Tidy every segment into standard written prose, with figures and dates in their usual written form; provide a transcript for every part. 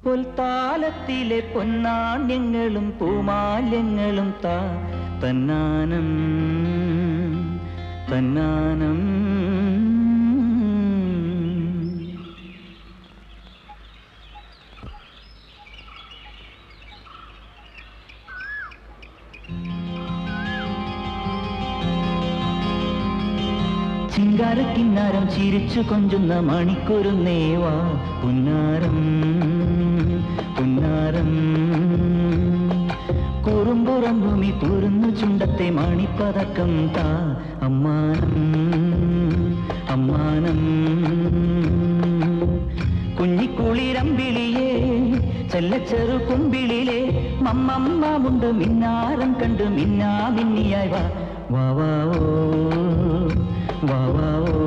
പൊൽത്താലത്തിലെ പൊന്നാണ്യങ്ങളും പൂമാല്യങ്ങളും താ തന്നാനം തന്നാനം. ചിങ്കാരക്കിന്നാരം ചിരിച്ചു കൊഞ്ചുന്ന മണിക്കൊരുന്നേവാ പുന്നാരം പുന്നാരം. കുറുമ്പുറങ്ങുമി കുറുന്നു ചുണ്ടത്തെ മണിപ്പതക്കം താ അമ്മാനം അമ്മാനം. കുഞ്ഞിക്കുളിരമ്പിളിയേ ചെല്ലച്ചെറു കുമ്പിളിലെ മമ്മമ്മുണ്ട് മിന്നാരം കണ്ട് മിന്നാ മിന്നിയായി വാ വാവാവോ വാവാവോ.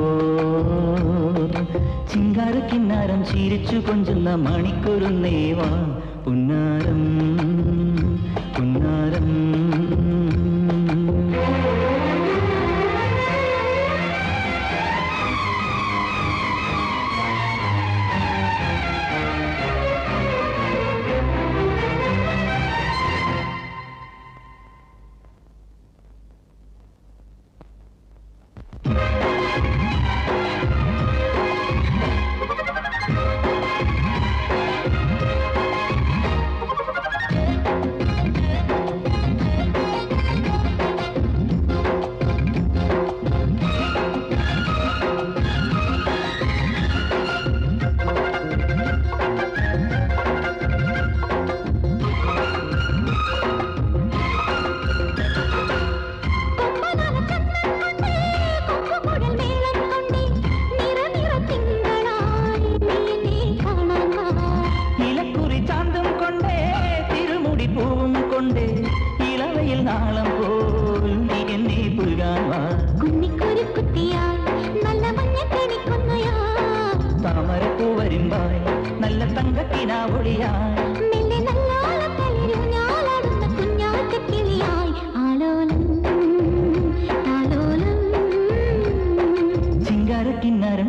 ചിങ്കാരക്കിന്നാരം ചിരിച്ചു കൊഞ്ചുന്ന മണിക്കൊരുന്നേവാ പുന്നാരം പുന്നാരം.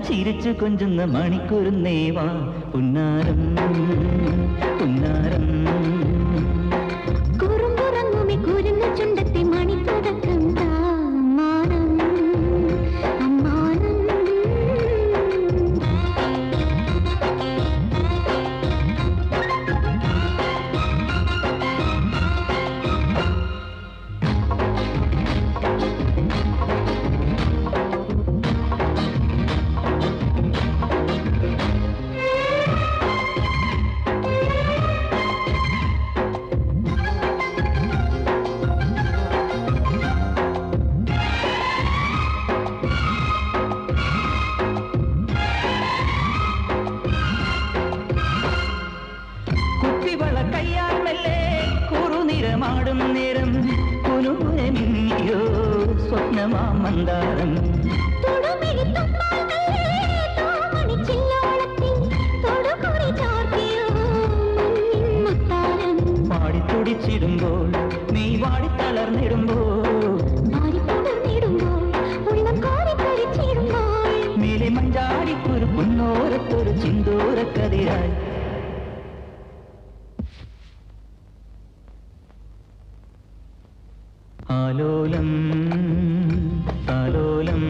ചിരിച്ചു കൊഞ്ചുന്ന മണിക്കൊരുന്നേവാ പുന്നാരം പുന്നാരം. കുറുമ്പുറങ്ങുമി കുരുന്നു ചുണ്ടത്തെ മണിപ്പതക്കം താ അമ്മാനം അമ്മാനം. സ്വപ്നമാമന്ദാരം പാടിത്തുടിച്ചിടുമ്പോൾ നീ വാടിത്തളർന്നിടുമ്പോൾ മേലെ മഞ്ചാടിക്കൊരു പൊന്നോരത്തൊരു ചിന്തോരക്കതിരായി ആലോലം താലോലം.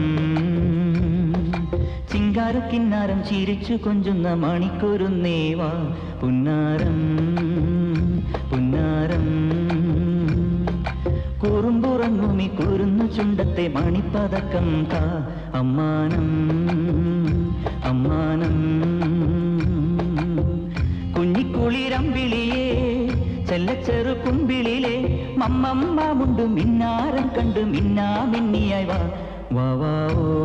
ചിങ്കാരക്കിന്നാരം ചിരിച്ചു കൊഞ്ചുന്ന മണിക്കൊരുന്നേവാ പുന്നാരം പുന്നാരം. കുറുമ്പുറങ്ങുമി കുറുന്നു ചുണ്ടത്തെ മണിപ്പതക്കം താ അമ്മാനം അമ്മാനം. കുഞ്ഞിക്കുളിരമ്പിളിയേ ചെല്ലച്ചെറു കുമ്പിളിലെ മമ്മമ്മുണ്ട് മിന്നാരം കണ്ട് മിന്നാ മിന്നിയായി വാ വാവാവോ